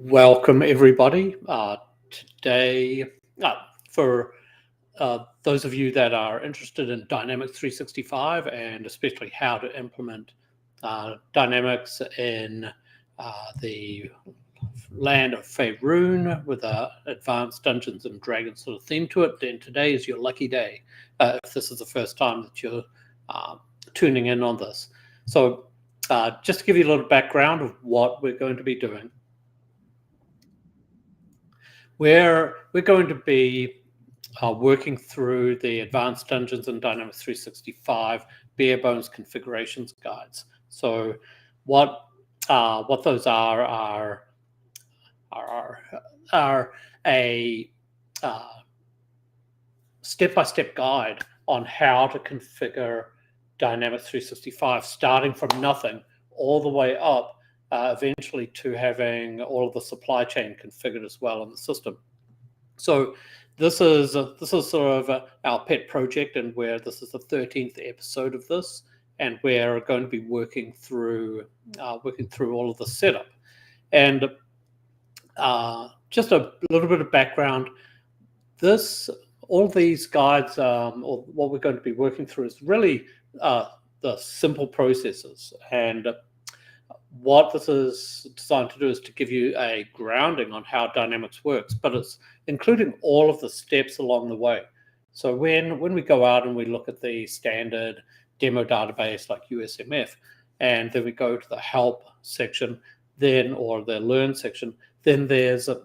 Welcome, everybody. Today, for those of you that are interested in Dynamics 365 and especially how to implement Dynamics in the land of Faerûn with a advanced Dungeons and Dragons sort of theme to it, then today is your lucky day if this is the first time that you're tuning in on this. So just to give you a little background of what we're going to be doing. We're going to be working through the Advanced Dungeons and Dynamics 365 bare bones configurations guides. So what those are a step-by-step guide on how to configure Dynamics 365, starting from nothing all the way up eventually to having all of the supply chain configured as well in the system. So this is sort of our pet project, and where this is the 13th episode of this, and we're going to be working through all of the setup. And just a little bit of background. All these guides, or what we're going to be working through, is really the simple processes. And what this is designed to do is to give you a grounding on how Dynamics works, but it's including all of the steps along the way. So when we go out and we look at the standard demo database like USMF, and then we go to the help section, or the learn section, then there's a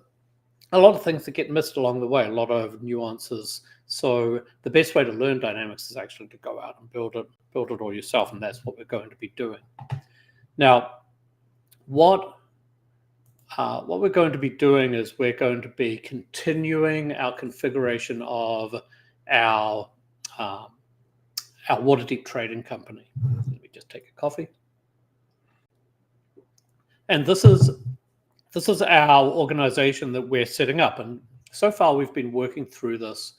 lot of things that get missed along the way, a lot of nuances. So the best way to learn Dynamics is actually to go out and build it all yourself, and that's what we're going to be doing. Now, what we're going to be doing is we're going to be continuing our configuration of our Waterdeep trading company. Let me just take a coffee. And this is our organization that we're setting up. And so far we've been working through this,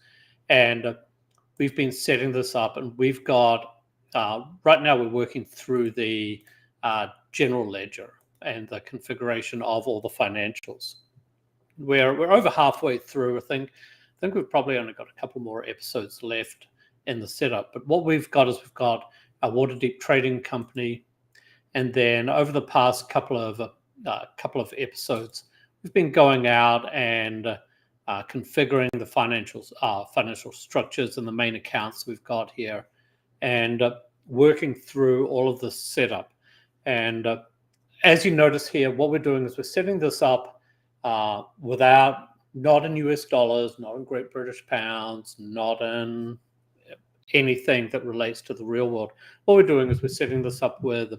and we've been setting this up, and we've got right now we're working through the general ledger and the configuration of all the financials. We're over halfway through. I think we've probably only got a couple more episodes left in the setup. But what we've got is we've got a Waterdeep trading company, and then over the past couple of episodes, we've been going out and configuring the financial structures and the main accounts we've got here, and working through all of the setup. And as you notice here, what we're doing is we're setting this up not in US dollars, not in Great British pounds, not in anything that relates to the real world. What we're doing is we're setting this up with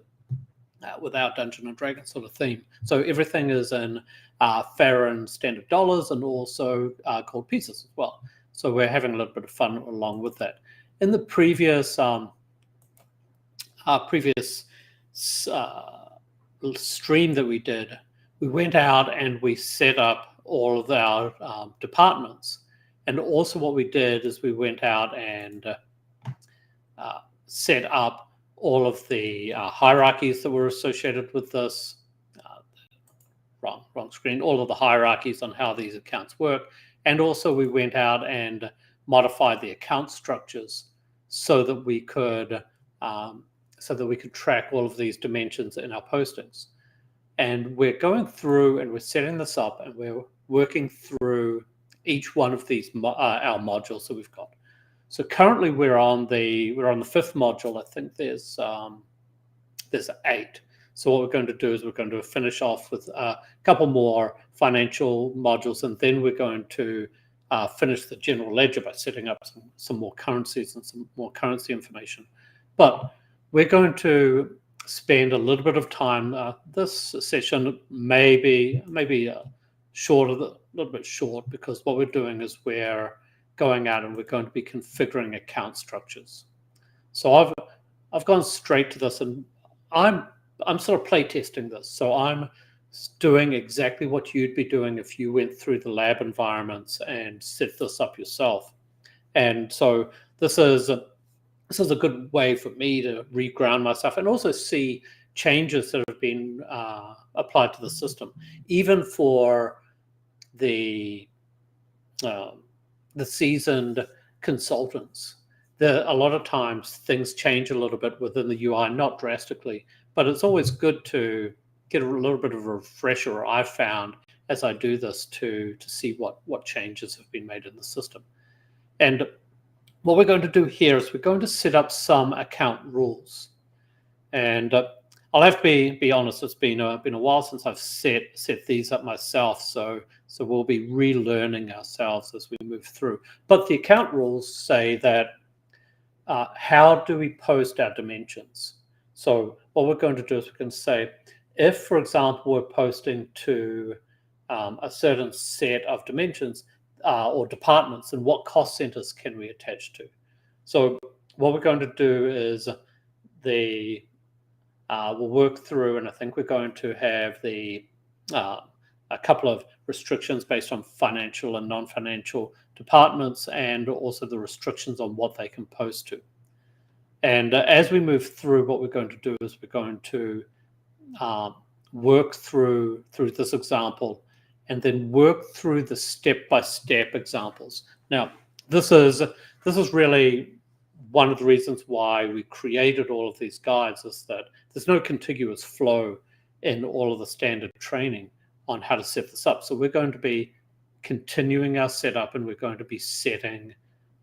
our Dungeon and Dragon sort of theme. So everything is in Faerûnian standard dollars, and also gold pieces as well. So we're having a little bit of fun along with that. In the previous stream that we did, we went out and we set up all of our departments. And also what we did is we went out and set up all of the hierarchies that were associated with this. Wrong screen. All of the hierarchies on how these accounts work. And also we went out and modified the account structures so that we could track all of these dimensions in our postings. And we're going through and we're setting this up, and we're working through each one of these our modules that we've got. So currently we're on the fifth module. I think there's 8. So what we're going to do is we're going to finish off with a couple more financial modules, and then we're going to finish the general ledger by setting up some more currencies and some more currency information. But we're going to spend a little bit of time. This session may be a little bit short, because what we're doing is we're going out and we're going to be configuring account structures. So I've gone straight to this, and I'm sort of play testing this. So I'm doing exactly what you'd be doing if you went through the lab environments and set this up yourself. And so this is a good way for me to reground myself and also see changes that have been applied to the system, even for the seasoned consultants. A lot of times things change a little bit within the UI, not drastically, but it's always good to get a little bit of a refresher, I've found, as I do this, to see what changes have been made in the system. And what we're going to do here is we're going to set up some account rules. And I'll have to be honest, it's been a while since I've set these up myself, so we'll be relearning ourselves as we move through. But the account rules say that how do we post our dimensions? So what we're going to do is we can say, if, for example, we're posting to a certain set of dimensions or departments, then what cost centers can we attach to? So what we're going to do is we'll work through, and I think we're going to have a couple of restrictions based on financial and non-financial departments, and also the restrictions on what they can post to. And as we move through, what we're going to do is we're going to work through this example, and then work through the step-by-step examples. Now, this is really one of the reasons why we created all of these guides, is that there's no contiguous flow in all of the standard training on how to set this up. So we're going to be continuing our setup, and we're going to be setting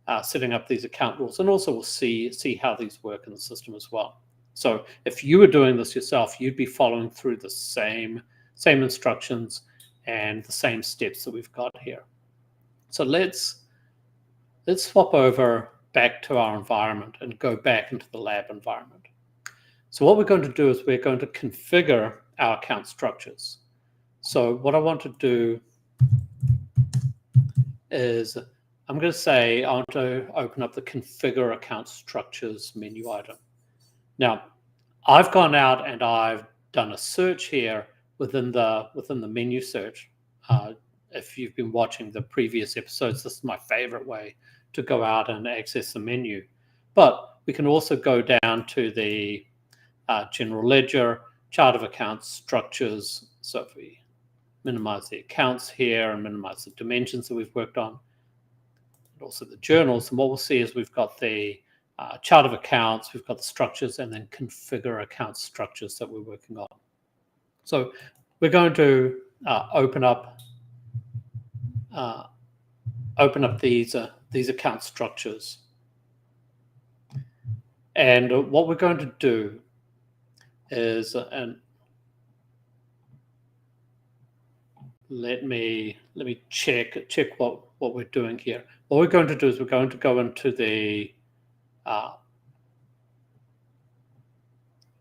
up these account rules, and also we'll see how these work in the system as well. So if you were doing this yourself, you'd be following through the same instructions and the same steps that we've got here. So let's swap over back to our environment and go back into the lab environment. So what we're going to do is we're going to configure our account structures. So what I want to do is I'm going to say I want to open up the configure account structures menu item. Now, I've gone out and I've done a search here within the menu search. If you've been watching the previous episodes, this is my favorite way to go out and access the menu. But we can also go down to the general ledger, chart of accounts, structures. So if we minimize the accounts here and minimize the dimensions that we've worked on, and also the journals, and what we'll see is we've got the chart of accounts, we've got the structures, and then configure account structures that we're working on. So we're going to open up these account structures, and what we're going to do is, and let me check what we're doing here. What we're going to do is we're going to go into the okay,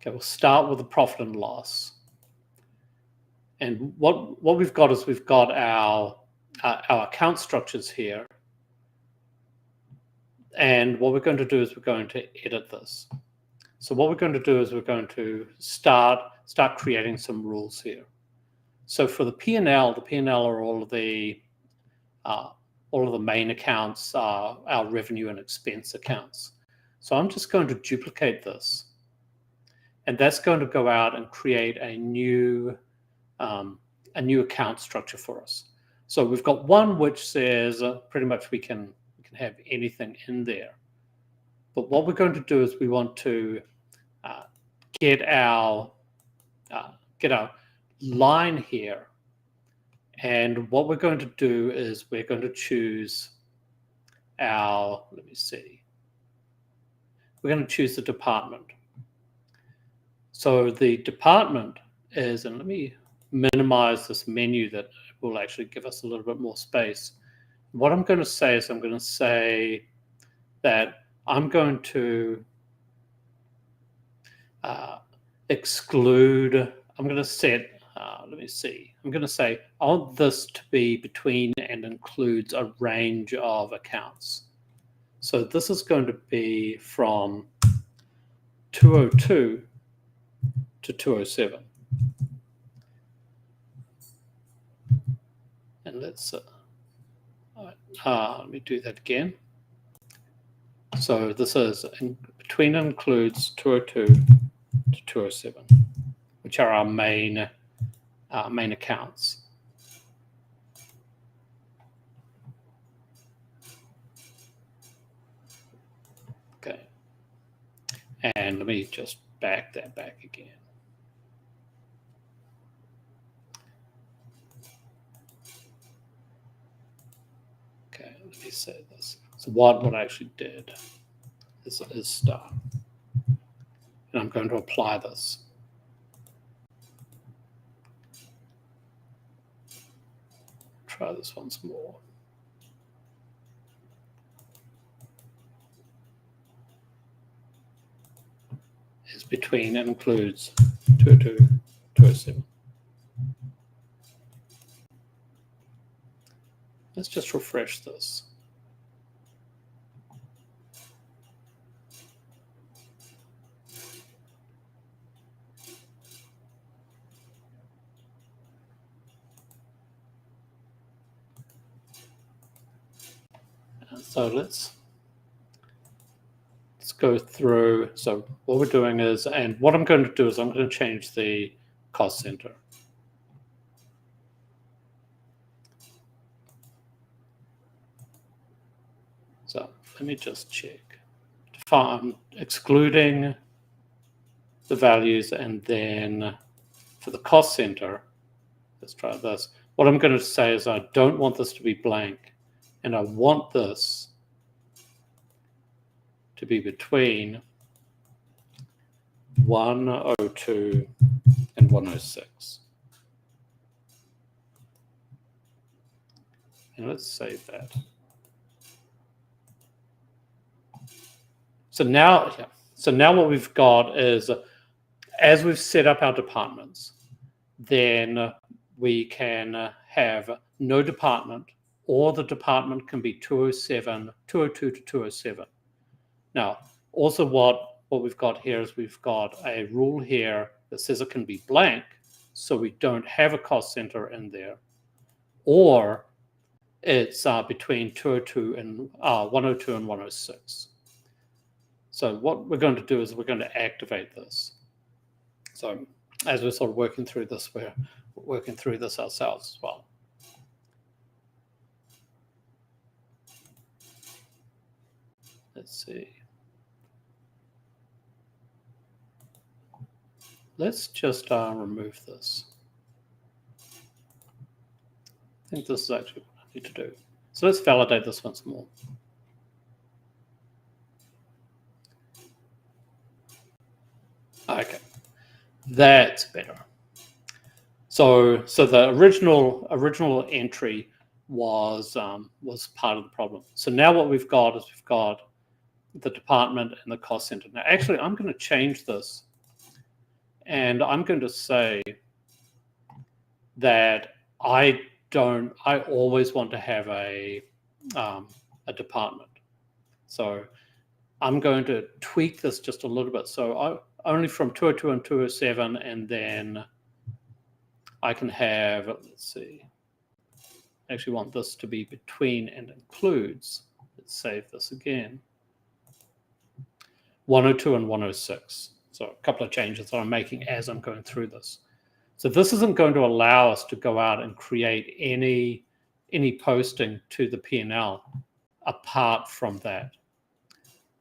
we'll start with the profit and loss. And what we've got is we've got our account structures here. And what we're going to do is we're going to edit this. So what we're going to do is we're going to start creating some rules here. So for the P&L, the P&L are all of the main accounts, our revenue and expense accounts. So I'm just going to duplicate this, and that's going to go out and create a new account structure for us. So we've got one which says pretty much we can have anything in there. But what we're going to do is we want to get our line here, and what we're going to do is we're going to choose our, let me see, we're going to choose the department. So the department is, and let me minimize this menu that will actually give us a little bit more space. What I'm going to say is I'm going to say that I'm going to exclude, I'm going to set, let me see, I'm going to say I want this to be between and includes a range of accounts. So this is going to be from 202 to 207. And let's, let me do that again. So this is between includes 202 to 207. which are our main accounts. Okay, and let me just back that back again. Okay, let me say this. So what I actually did is start, and I'm going to apply this. Try this once more. Is between and includes 202, 207. Let's just refresh this. So let's go through. So what we're doing is, and what I'm going to do is I'm going to change the cost center. So let me just check. I'm excluding the values, and then for the cost center, let's try this. What I'm going to say is I don't want this to be blank, and I want this to be between 102 and 106. And let's save that. So now what we've got is, as we've set up our departments, then we can have no department, or the department can be 202 to 207. Now, also what we've got here is we've got a rule here that says it can be blank, so we don't have a cost center in there, or it's between 202 and 102 and 106. So what we're going to do is we're going to activate this. So as we're sort of working through this, we're working through this ourselves as well. Let's see. Let's just remove this. I think this is actually what I need to do. So let's validate this once more. Okay, that's better. So the original entry was part of the problem. So now what we've got is we've got the department and the cost center. Now, actually, I'm going to change this, and I'm going to say that I always want to have a department. So I'm going to tweak this just a little bit. So only from 202 and 207, and then I can have, let's see, I actually want this to be between and includes. Let's save this again. 102 and 106. So a couple of changes that I'm making as I'm going through this. So this isn't going to allow us to go out and create any posting to the P&L apart from that.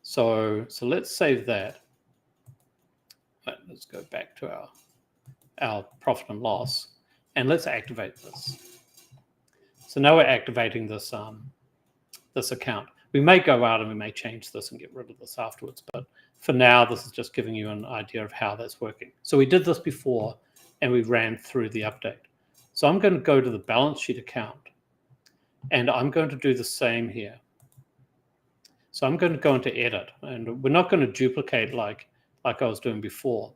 So let's save that. Right, let's go back to our profit and loss, and let's activate this. So now we're activating this this account. We may go out and we may change this and get rid of this afterwards, but for now, this is just giving you an idea of how that's working. So we did this before, and we ran through the update. So I'm going to go to the balance sheet account, and I'm going to do the same here. So I'm going to go into edit, and we're not going to duplicate like I was doing before.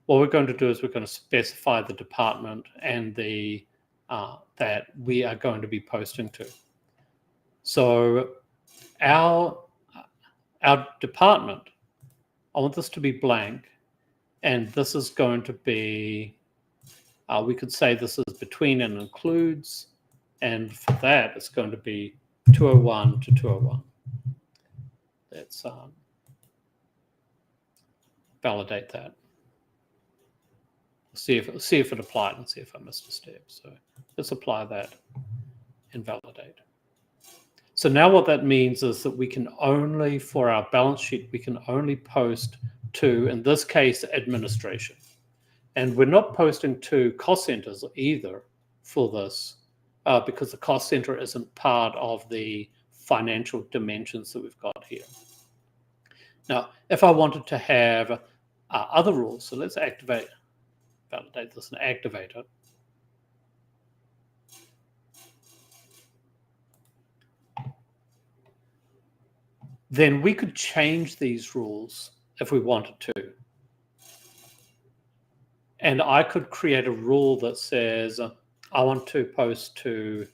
What we're going to do is we're going to specify the department and the that we are going to be posting to. So our department, I want this to be blank, and this is going to be, we could say this is between and includes, and for that it's going to be 201 to 201. Let's validate that. see if it applied and see if I missed a step. So let's apply that and validate. So now what that means is that we can only, for our balance sheet, we can only post to, in this case, administration. And we're not posting to cost centers either for this because the cost center isn't part of the financial dimensions that we've got here. Now, if I wanted to have other rules, so let's validate this and activate it. Then we could change these rules if we wanted to. And I could create a rule that says, I want to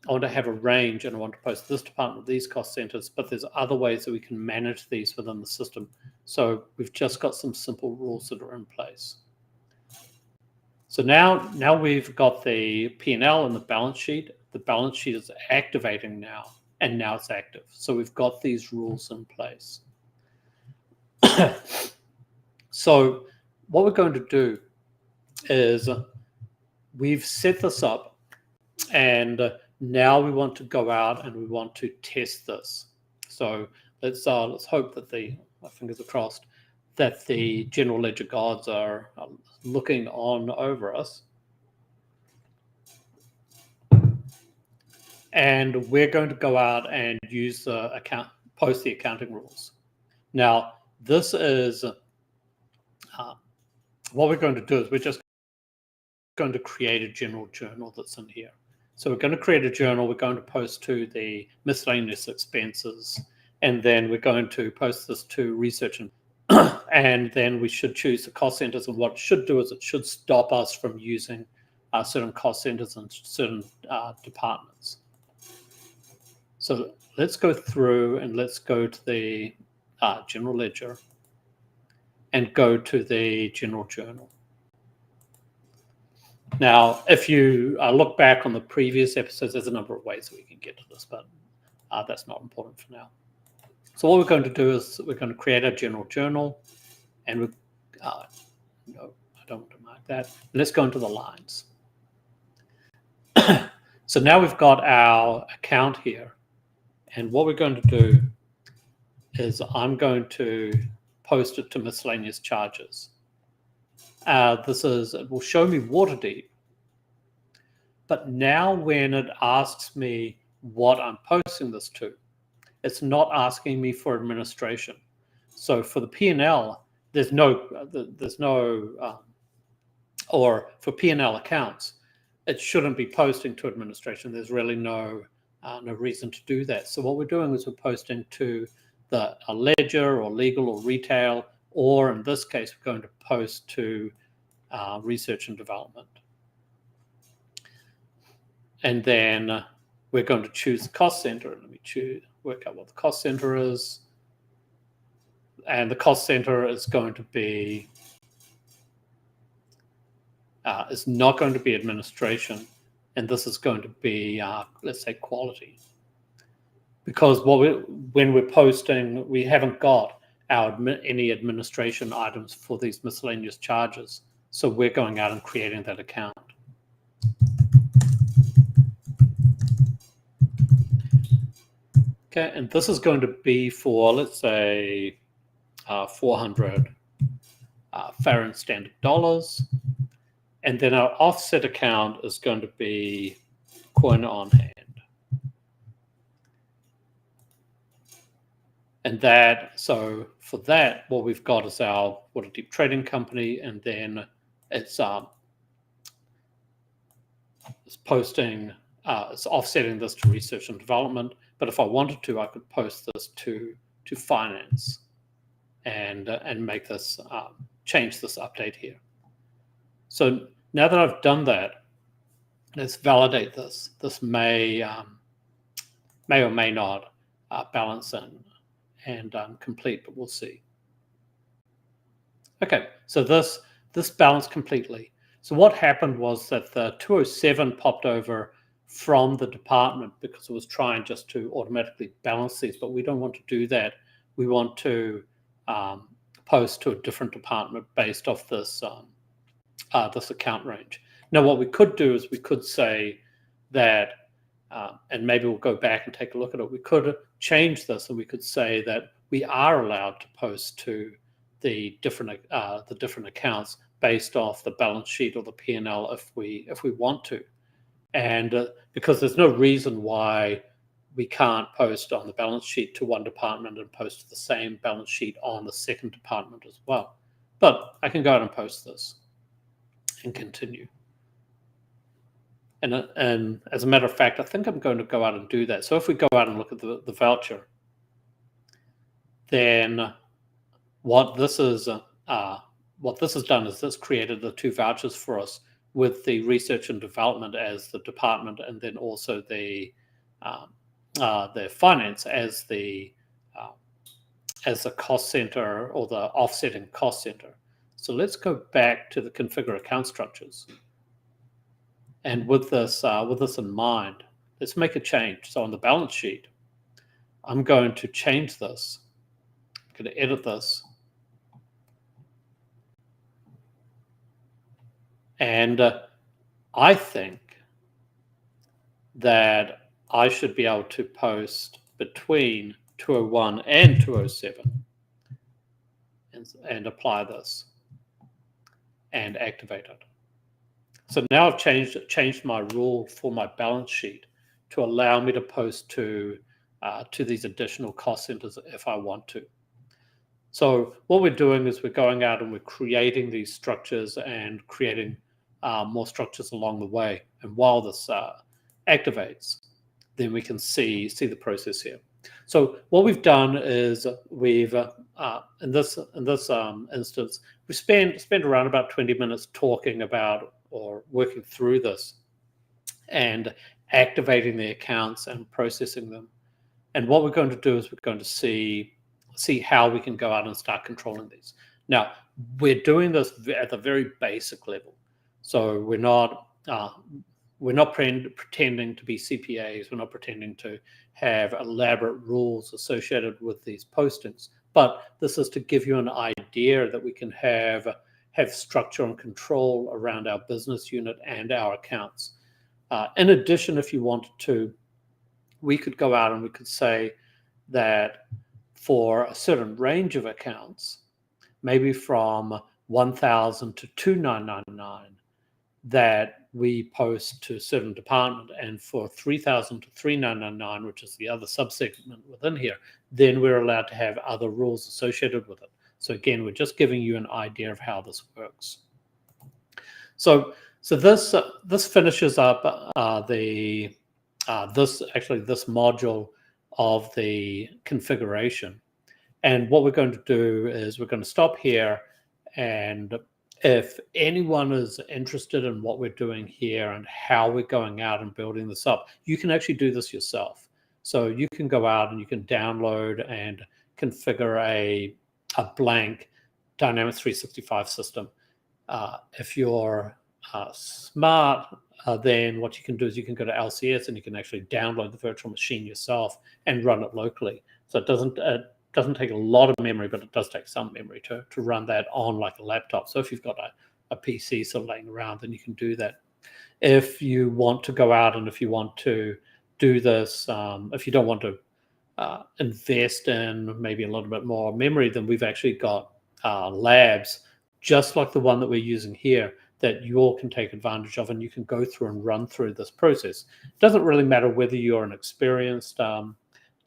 have a range and I want to post this department, these cost centers, but there's other ways that we can manage these within the system. So we've just got some simple rules that are in place. So now we've got the P&L and the balance sheet. The balance sheet is activating now, and now it's active. So we've got these rules in place. So what we're going to do is we've set this up, and now we want to go out and we want to test this. So let's hope that my fingers are crossed, that the general ledger gods are looking on over us. And we're going to go out and use post the accounting rules. Now, this is what we're going to do is we're just going to create a general journal that's in here. So we're going to create a journal. We're going to post to the miscellaneous expenses, and then we're going to post this to research, and then we should choose the cost centers. And what it should do is it should stop us from using certain cost centers and certain departments. So let's go through and let's go to the general ledger and go to the general journal. Now, if you look back on the previous episodes, there's a number of ways that we can get to this, but that's not important for now. So what we're going to do is we're going to create a general journal, and no, I don't want to mark that. Let's go into the lines. So now we've got our account here, and what we're going to do is I'm going to post it to miscellaneous charges. It will show me Waterdeep, but now when it asks me what I'm posting this to, it's not asking me for administration. So for the P&L, or for P&L accounts, it shouldn't be posting to administration. There's really no reason to do that. So what we're doing is we're posting to a ledger or legal or retail, or in this case, we're going to post to research and development. And then we're going to choose the cost center. Let me work out what the cost center is. And the cost center is going to be, is not going to be administration. And this is going to be, let's say, quality. Because when we're posting, we haven't got any administration items for these miscellaneous charges. So we're going out and creating that account. Okay, and this is going to be for, let's say, 400 Faerûnian standard dollars. And then our offset account is going to be coin on hand. And so for that, what we've got is our Waterdeep Trading Company, and then it's posting, it's offsetting this to research and development. But if I wanted to, I could post this to finance, and make this change this update here. So now that I've done that, let's validate this. This may or may not balance and complete, but we'll see. Okay, so this balanced completely. So what happened was that the 207 popped over from the department because it was trying just to automatically balance these, but we don't want to do that. We want to post to a different department based off this this account range. Now, what we could do is we could say that, and maybe we'll go back and take a look at it. We could change this, and we could say that we are allowed to post to the different accounts based off the balance sheet or the P&L if we want to, and because there's no reason why we can't post on the balance sheet to one department and post to the same balance sheet on the second department as well. But I can go out and post this and continue. And as a matter of fact, I think I'm going to go out and do that. So if we go out and look at the voucher, then what this has done is this created the two vouchers for us with the research and development as the department, and then also the finance as the cost center or the offsetting cost center. So let's go back to the configure account structures. And with this in mind, let's make a change. So on the balance sheet, I'm going to change this. I'm going to edit this. And I think that I should be able to post between 201 and 207 and apply this and activate it. So now I've changed my rule for my balance sheet to allow me to post to these additional cost centers if I want to. So what we're doing is we're going out and we're creating these structures and creating more structures along the way. And while this activates, then we can see the process here. So what we've done is we've in this instance we spent around about 20 minutes talking about or working through this and activating the accounts and processing them. And what we're going to do is we're going to see how we can go out and start controlling these. Now, we're doing this at the very basic level. So we're not pretending to be CPAs. We're not pretending to have elaborate rules associated with these postings. But this is to give you an idea that we can have structure and control around our business unit and our accounts. In addition, if you wanted to, we could go out and we could say that for a certain range of accounts, maybe from 1,000 to 2,999, that we post to a certain department, and for 3,000 to 3,999, which is the other subsegment within here, then we're allowed to have other rules associated with it. So again, we're just giving you an idea of how this works. So this finishes up this module of the configuration. And what we're going to do is we're going to stop here, and if anyone is interested in what we're doing here and how we're going out and building this up, you can actually do this yourself. So you can go out and you can download and configure a blank Dynamics 365 system. If you're smart, then what you can do is you can go to LCS and you can actually download the virtual machine yourself and run it locally. So it doesn't take a lot of memory, but it does take some memory to run that on like a laptop. So if you've got a PC sort of laying around, then you can do that. If you want to go out and if you want to do this, if you don't want to invest in maybe a little bit more memory, then we've actually got labs just like the one that we're using here that you all can take advantage of, and you can go through and run through this process. It doesn't really matter whether you're an experienced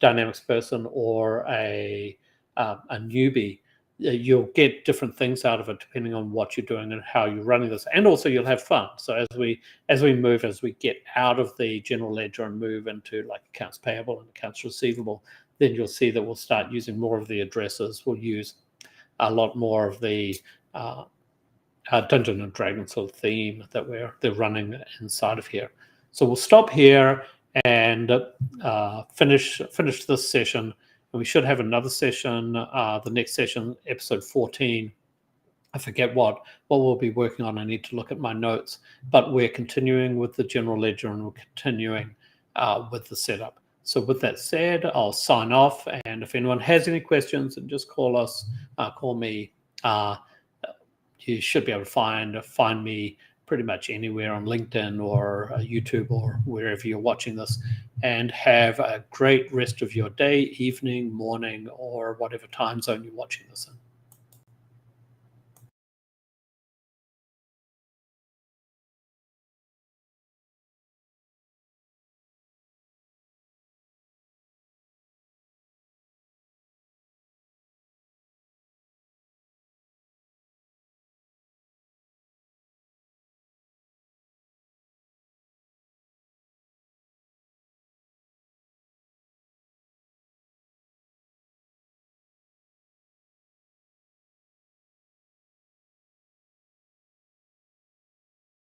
Dynamics person or a newbie. You'll get different things out of it depending on what you're doing and how you're running this, and also you'll have fun. So as we get out of the general ledger and move into like accounts payable and accounts receivable, then you'll see that we'll start using more of the addresses. We'll use a lot more of the Dungeons and Dragons sort of theme that they're running inside of here. So we'll stop here and finish this session, and we should have another session. The next session, episode 14. I forget what we'll be working on. I need to look at my notes, but we're continuing with the general ledger and we're continuing with the setup. So with that said, I'll sign off, and if anyone has any questions, then just call me. you should be able to find me pretty much anywhere on LinkedIn or YouTube or wherever you're watching this. And have a great rest of your day, evening, morning, or whatever time zone you're watching this in.